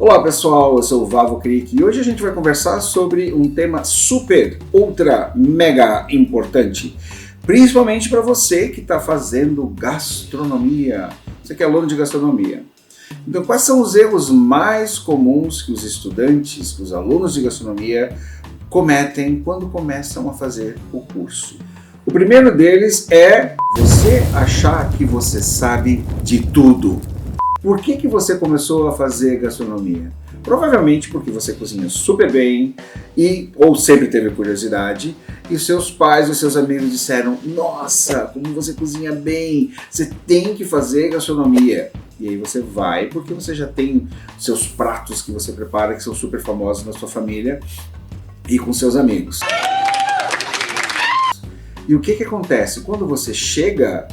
Olá pessoal, eu sou o Vavo Crick e hoje a gente vai conversar sobre um tema super, ultra, mega importante, principalmente para você que está fazendo gastronomia, você que é aluno de gastronomia. Então, quais são os erros mais comuns que os estudantes, que os alunos de gastronomia cometem quando começam a fazer o curso? O primeiro deles é você achar que você sabe de tudo. Por que você começou a fazer gastronomia? Provavelmente porque você cozinha super bem ou sempre teve curiosidade e os seus pais ou seus amigos disseram: nossa, como você cozinha bem, você tem que fazer gastronomia. E aí você vai porque você já tem seus pratos que você prepara que são super famosos na sua família e com seus amigos. E o que acontece? Quando você chega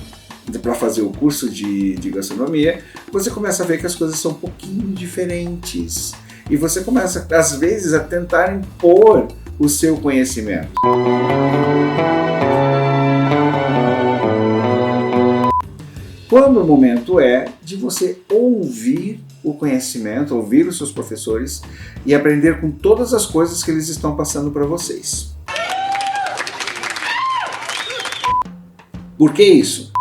para fazer o curso de gastronomia, você começa a ver que as coisas são um pouquinho diferentes. E você começa, às vezes, a tentar impor o seu conhecimento. Quando o momento é de você ouvir o conhecimento, ouvir os seus professores e aprender com todas as coisas que eles estão passando para vocês. Por que isso?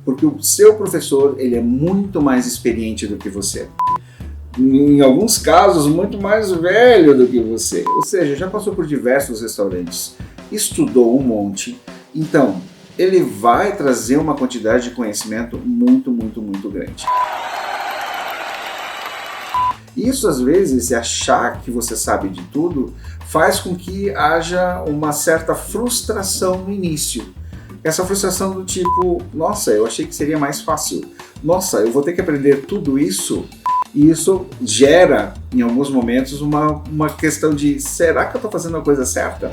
Porque o seu professor ele é muito mais experiente do que você. Em alguns casos, muito mais velho do que você. Ou seja, já passou por diversos restaurantes, estudou um monte. Então, ele vai trazer uma quantidade de conhecimento muito grande. Isso, às vezes, se achar que você sabe de tudo, faz com que haja uma certa frustração no início. Essa frustração do tipo, nossa, eu achei que seria mais fácil. Nossa, eu vou ter que aprender tudo isso. E isso gera, em alguns momentos, uma questão de, será que eu estou fazendo a coisa certa?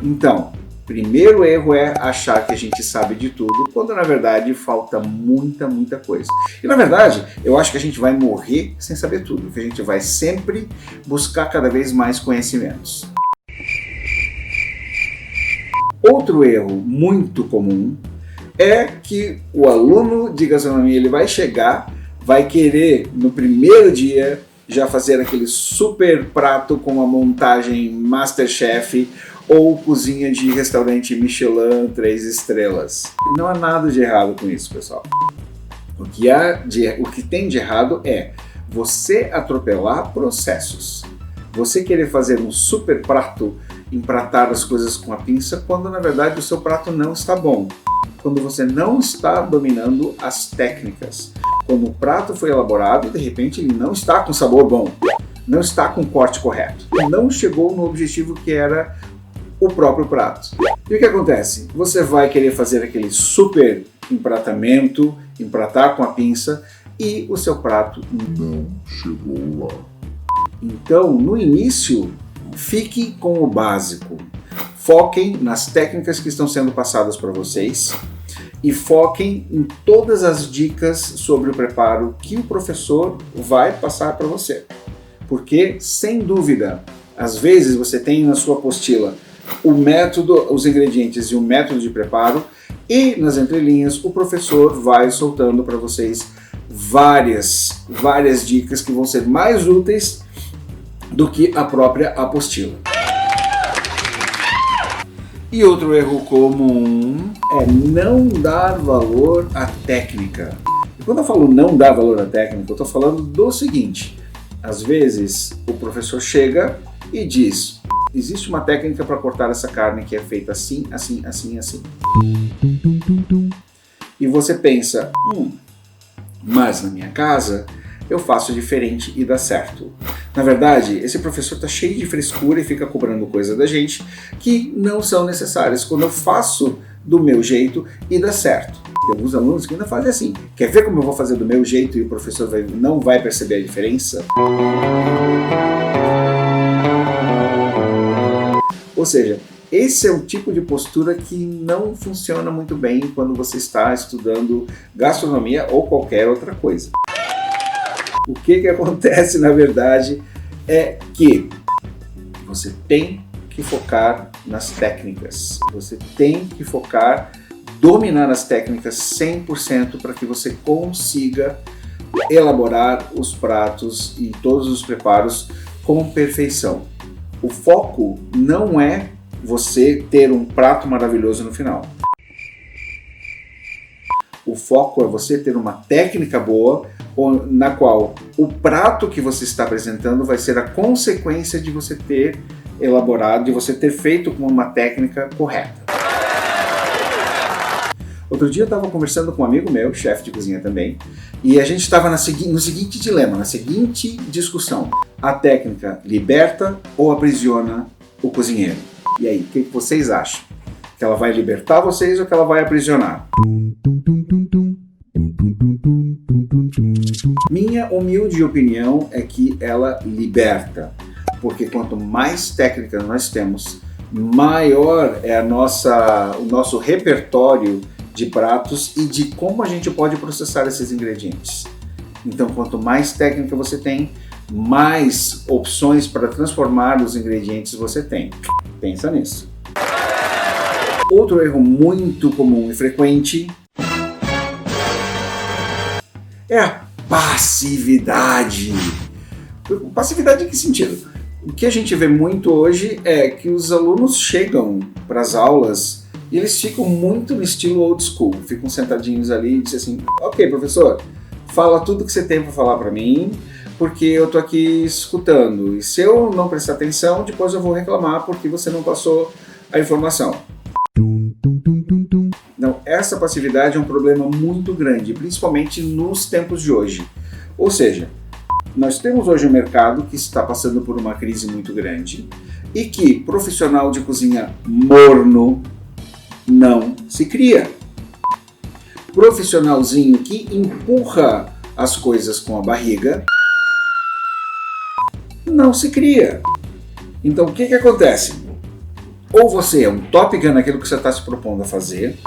Então, primeiro erro é achar que a gente sabe de tudo, quando na verdade falta muita coisa. E na verdade, eu acho que a gente vai morrer sem saber tudo, que a gente vai sempre buscar cada vez mais conhecimentos. Outro erro muito comum é que o aluno de gastronomia ele vai chegar, vai querer no primeiro dia já fazer aquele super prato com uma montagem Masterchef ou cozinha de restaurante Michelin 3 estrelas. Não há nada de errado com isso, pessoal. O que tem de errado é você atropelar processos. Você querer fazer um super prato, empratar as coisas com a pinça, quando na verdade o seu prato não está bom. Quando você não está dominando as técnicas. Quando o prato foi elaborado, de repente ele não está com sabor bom, não está com o corte correto, não chegou no objetivo que era o próprio prato. E o que acontece? Você vai querer fazer aquele super empratamento, empratar com a pinça, e o seu prato não chegou lá. Então, no início, fique com o básico. Foquem nas técnicas que estão sendo passadas para vocês e foquem em todas as dicas sobre o preparo que o professor vai passar para você. Porque, sem dúvida, às vezes você tem na sua apostila o método, os ingredientes e o método de preparo, e nas entrelinhas o professor vai soltando para vocês várias dicas que vão ser mais úteis do que a própria apostila. E outro erro comum é não dar valor à técnica. E quando eu falo não dar valor à técnica, eu estou falando do seguinte: às vezes o professor chega e diz: existe uma técnica para cortar essa carne que é feita assim. E você pensa, mas na minha casa eu faço diferente e dá certo. Na verdade, esse professor está cheio de frescura e fica cobrando coisa da gente que não são necessárias quando eu faço do meu jeito e dá certo. Tem alguns alunos que ainda fazem assim. Quer ver como eu vou fazer do meu jeito e o professor não vai perceber a diferença? Ou seja, esse é o tipo de postura que não funciona muito bem quando você está estudando gastronomia ou qualquer outra coisa. O que acontece, na verdade, é que você tem que focar nas técnicas. Você tem que focar, dominar as técnicas 100% para que você consiga elaborar os pratos e todos os preparos com perfeição. O foco não é você ter um prato maravilhoso no final. O foco é você ter uma técnica boa, na qual o prato que você está apresentando vai ser a consequência de você ter elaborado, de você ter feito com uma técnica correta. Outro dia eu estava conversando com um amigo meu, chefe de cozinha também, e a gente estava no seguinte dilema, na seguinte discussão. A técnica liberta ou aprisiona o cozinheiro? E aí, o que vocês acham? Que ela vai libertar vocês ou que ela vai aprisionar? Minha humilde opinião é que ela liberta, porque quanto mais técnica nós temos, maior é o nosso repertório de pratos e de como a gente pode processar esses ingredientes. Então, quanto mais técnica você tem, mais opções para transformar os ingredientes você tem. Pensa nisso. Outro erro muito comum e frequente é a passividade. Passividade em que sentido? O que a gente vê muito hoje é que os alunos chegam para as aulas e eles ficam muito no estilo old school, ficam sentadinhos ali e dizem assim: ok, professor, fala tudo que você tem para falar para mim, porque eu tô aqui escutando, e se eu não prestar atenção, depois eu vou reclamar porque você não passou a informação. Não, essa passividade é um problema muito grande, principalmente nos tempos de hoje. Ou seja, nós temos hoje um mercado que está passando por uma crise muito grande e que profissional de cozinha morno não se cria. Profissionalzinho que empurra as coisas com a barriga não se cria. Então o que acontece? Ou você é um Top Gun naquilo que você está se propondo a fazer,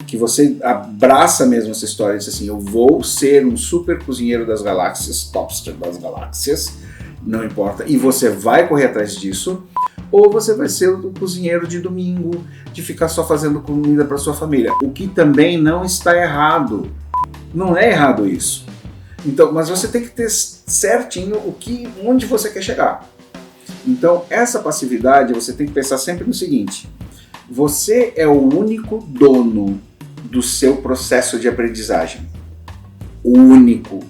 que você abraça mesmo essa história e diz assim: eu vou ser um super cozinheiro das galáxias, topster das galáxias, não importa, e você vai correr atrás disso. Ou você vai ser o cozinheiro de domingo, de ficar só fazendo comida para sua família, o que também não está errado. Não é errado isso. Então, mas você tem que ter certinho onde você quer chegar. Então, essa passividade, você tem que pensar sempre no seguinte: você é o único dono do seu processo de aprendizagem. O único.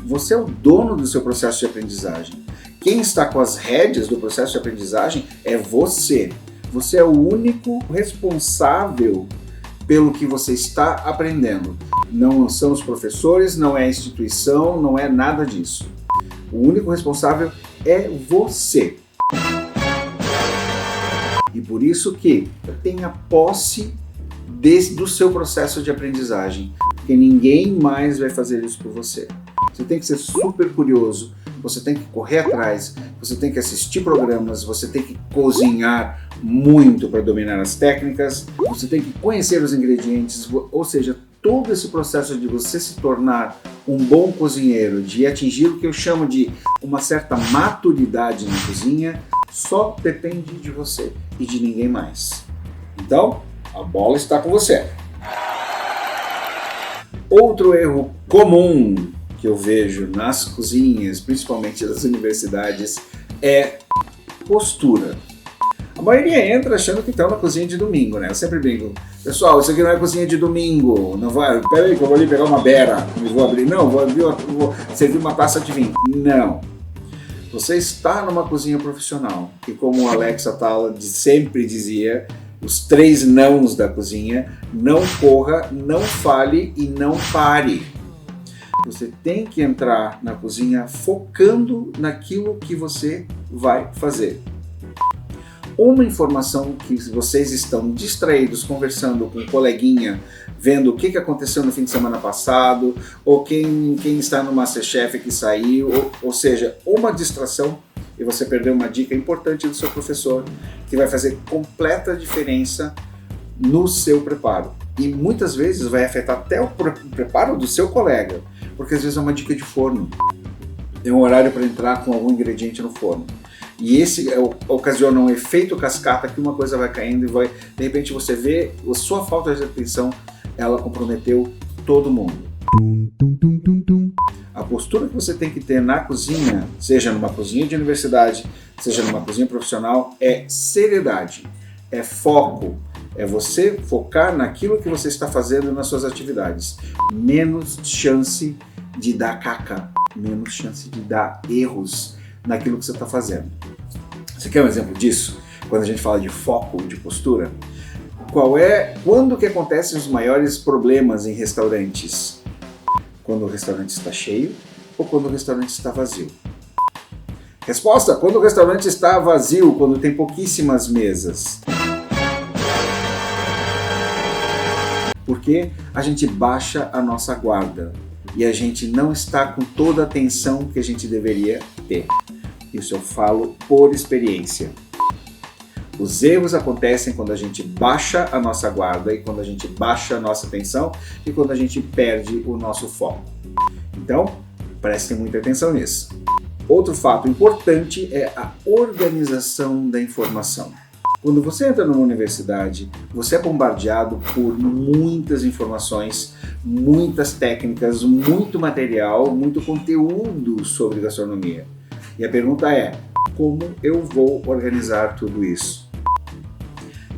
Você é o dono do seu processo de aprendizagem. Quem está com as rédeas do processo de aprendizagem é você. Você é o único responsável pelo que você está aprendendo. Não são os professores, não é a instituição, não é nada disso. O único responsável é você. E por isso que tenha posse do seu processo de aprendizagem, porque ninguém mais vai fazer isso por você. Você tem que ser super curioso, você tem que correr atrás, você tem que assistir programas, você tem que cozinhar muito para dominar as técnicas, você tem que conhecer os ingredientes, ou seja, todo esse processo de você se tornar um bom cozinheiro, de atingir o que eu chamo de uma certa maturidade na cozinha, só depende de você e de ninguém mais. Então, a bola está com você. Outro erro comum que eu vejo nas cozinhas, principalmente das universidades, é postura. A maioria entra achando que estão na cozinha de domingo, né? Eu sempre brinco: pessoal, isso aqui não é cozinha de domingo, não vai, peraí que eu vou ali pegar uma beira e vou abrir, não, vou servir uma taça de vinho. Não. Você está numa cozinha profissional, e como a Alexa Atala sempre dizia, os 3 nãos da cozinha: não corra, não fale e não pare. Você tem que entrar na cozinha focando naquilo que você vai fazer. Uma informação que vocês estão distraídos conversando com um coleguinha, vendo o que aconteceu no fim de semana passado, ou quem está no MasterChef que saiu, ou seja, uma distração, e você perdeu uma dica importante do seu professor, que vai fazer completa diferença no seu preparo. E muitas vezes vai afetar até o preparo do seu colega, porque às vezes é uma dica de forno. Tem um horário para entrar com algum ingrediente no forno. E esse ocasiona um efeito cascata que uma coisa vai caindo e vai, de repente você vê a sua falta de atenção, ela comprometeu todo mundo. A postura que você tem que ter na cozinha, seja numa cozinha de universidade, seja numa cozinha profissional, é seriedade, é foco, é você focar naquilo que você está fazendo nas suas atividades. Menos chance de dar caca, menos chance de dar erros naquilo que você está fazendo. Você quer um exemplo disso? Quando a gente fala de foco, de postura? Quando que acontecem os maiores problemas em restaurantes? Quando o restaurante está cheio ou quando o restaurante está vazio? Resposta: quando o restaurante está vazio, quando tem pouquíssimas mesas. Porque a gente baixa a nossa guarda e a gente não está com toda a atenção que a gente deveria ter. Isso eu falo por experiência. Os erros acontecem quando a gente baixa a nossa guarda e quando a gente baixa a nossa atenção e quando a gente perde o nosso foco. Então, prestem muita atenção nisso. Outro fato importante é a organização da informação. Quando você entra numa universidade, você é bombardeado por muitas informações, muitas técnicas, muito material, muito conteúdo sobre gastronomia. E a pergunta é: como eu vou organizar tudo isso?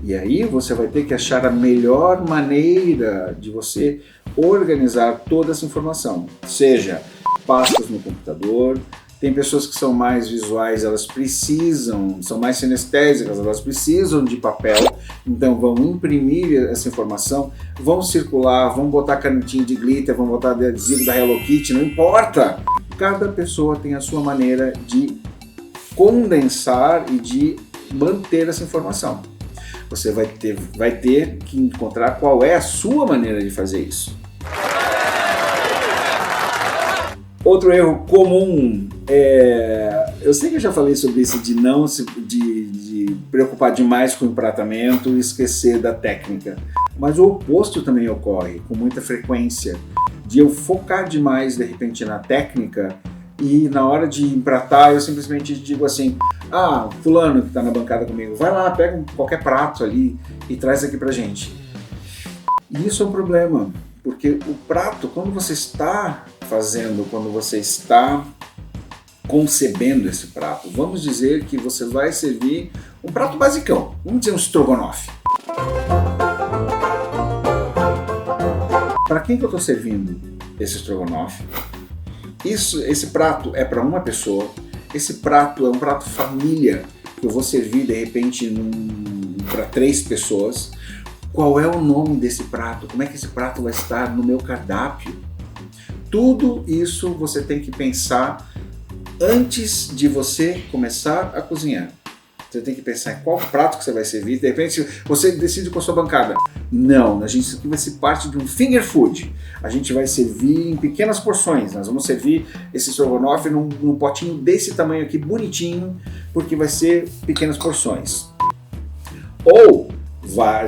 E aí você vai ter que achar a melhor maneira de você organizar toda essa informação. Seja pastas no computador, tem pessoas que são mais visuais, elas são mais sinestésicas, elas precisam de papel, então vão imprimir essa informação, vão circular, vão botar canetinha de glitter, vão botar adesivo da Hello Kitty, não importa. Cada pessoa tem a sua maneira de condensar e de manter essa informação. Você vai ter que encontrar qual é a sua maneira de fazer isso. Outro erro comum eu sei que eu já falei sobre isso de preocupar demais com o empratamento e esquecer da técnica, mas o oposto também ocorre com muita frequência, de eu focar demais de repente na técnica e na hora de empratar eu simplesmente digo assim: ah, fulano que está na bancada comigo, vai lá, pega qualquer prato ali e traz aqui pra gente. E isso é um problema, porque o prato, quando você está concebendo esse prato, vamos dizer que você vai servir um prato basicão, vamos dizer um estrogonofe. Para quem que eu estou servindo esse estrogonofe? Esse prato é para uma pessoa, esse prato é um prato família que eu vou servir de repente para 3 pessoas. Qual é o nome desse prato? Como é que esse prato vai estar no meu cardápio? Tudo isso você tem que pensar antes de você começar a cozinhar. Você tem que pensar em qual prato que você vai servir. De repente você decide com a sua bancada: não, isso aqui vai ser parte de um finger food. A gente vai servir em pequenas porções. Nós vamos servir esse estrogonofe num potinho desse tamanho aqui, bonitinho, porque vai ser pequenas porções. Ou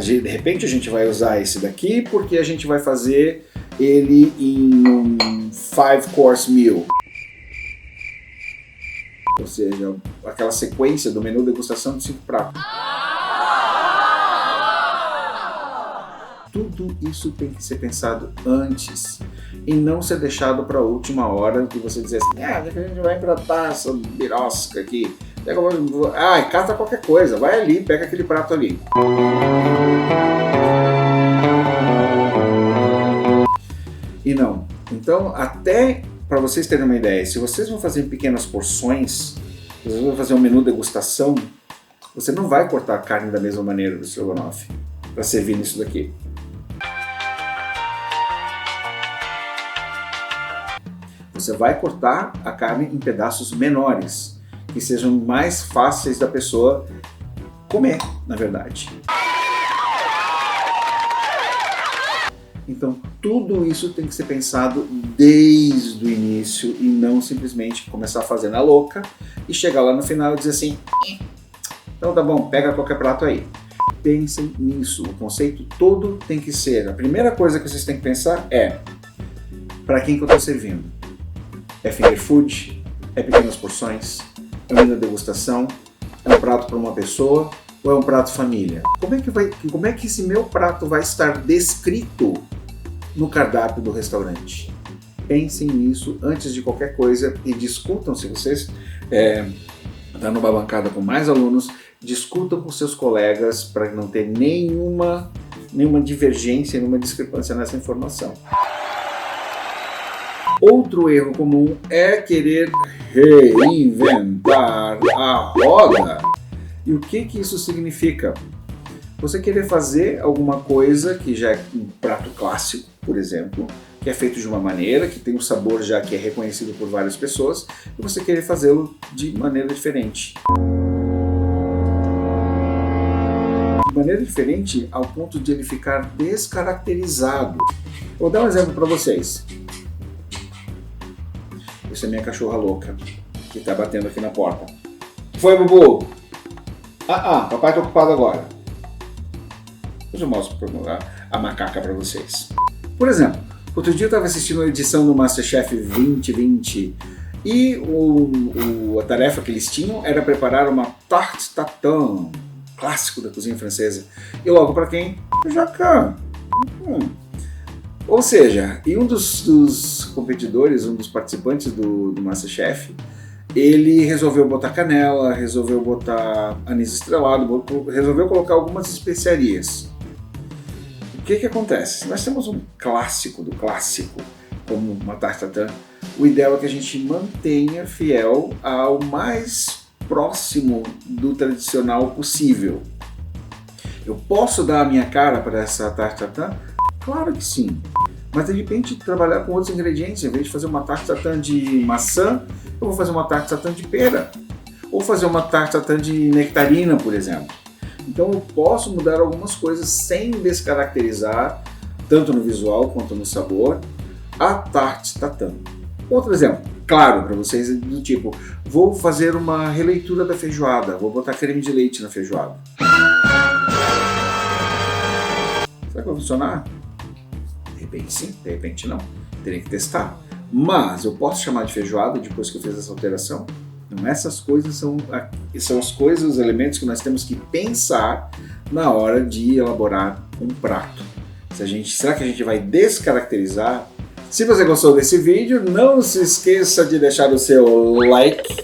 de repente a gente vai usar esse daqui porque a gente vai fazer ele em um 5-course meal. Ou seja, aquela sequência do menu degustação de 5 pratos. Tudo isso tem que ser pensado antes e não ser deixado para a última hora que você dizer assim: a gente vai empratar essa birosca aqui. Cata qualquer coisa, vai ali, pega aquele prato ali. E não. Então, até para vocês terem uma ideia, se vocês vão fazer em pequenas porções, se vocês vão fazer um menu degustação, você não vai cortar a carne da mesma maneira do estrogonofe para servir nisso daqui. Você vai cortar a carne em pedaços menores, que sejam mais fáceis da pessoa comer, na verdade. Então, tudo isso tem que ser pensado desde o início e não simplesmente começar a fazer na louca e chegar lá no final e dizer assim: então tá bom, pega qualquer prato aí. Pensem nisso, o conceito todo tem que ser, a primeira coisa que vocês têm que pensar é: para quem que eu estou servindo? É finger food? É pequenas porções? É uma degustação? É um prato para uma pessoa? Ou é um prato família? Como é que esse meu prato vai estar descrito no cardápio do restaurante? Pensem nisso antes de qualquer coisa e discutam, se vocês estão numa bancada com mais alunos, discutam com seus colegas para não ter nenhuma divergência, nenhuma discrepância nessa informação. Outro erro comum é querer reinventar a roda. E o que isso significa? Você querer fazer alguma coisa que já é um prato clássico, por exemplo, que é feito de uma maneira, que tem um sabor já que é reconhecido por várias pessoas, e você querer fazê-lo de maneira diferente. De maneira diferente ao ponto de ele ficar descaracterizado. Vou dar um exemplo para vocês. Essa é minha cachorra louca, que está batendo aqui na porta. Foi, Bubu? Papai está ocupado agora. Depois eu mostro a macaca para vocês. Por exemplo, outro dia eu estava assistindo a edição do MasterChef 2020 e a tarefa que eles tinham era preparar uma tarte tatin, clássico da cozinha francesa. E logo para quem? O Jacan. Ou seja, e um dos competidores, um dos participantes do MasterChef, ele resolveu botar canela, resolveu botar anis estrelado, resolveu colocar algumas especiarias. O que acontece? Se nós temos um clássico do clássico, como uma tarte tatin, o ideal é que a gente mantenha fiel ao mais próximo do tradicional possível. Eu posso dar a minha cara para essa tarte tatin? Claro que sim. Mas de repente trabalhar com outros ingredientes, em vez de fazer uma tarte tatin de maçã, eu vou fazer uma tarte tatin de pera. Ou fazer uma tarte tatin de nectarina, por exemplo. Então eu posso mudar algumas coisas sem descaracterizar, tanto no visual quanto no sabor, a tarte tatin. Outro exemplo, claro, para vocês, do tipo, vou fazer uma releitura da feijoada, vou botar creme de leite na feijoada. Será que vai funcionar? De repente sim, de repente não. Teria que testar. Mas eu posso chamar de feijoada depois que eu fiz essa alteração? Então essas coisas são as coisas, os elementos que nós temos que pensar na hora de elaborar um prato. Será que a gente vai descaracterizar? Se você gostou desse vídeo, não se esqueça de deixar o seu like,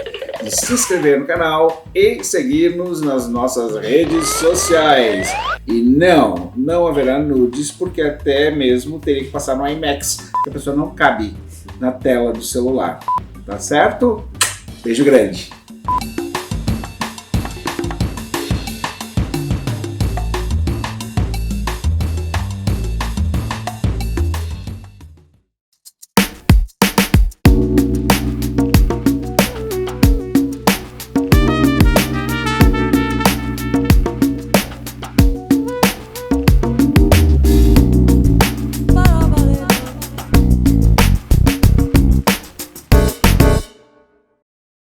de se inscrever no canal e seguir-nos nas nossas redes sociais. E não haverá nudes, porque até mesmo teria que passar no IMAX, que a pessoa não cabe na tela do celular. Tá certo? Beijo grande!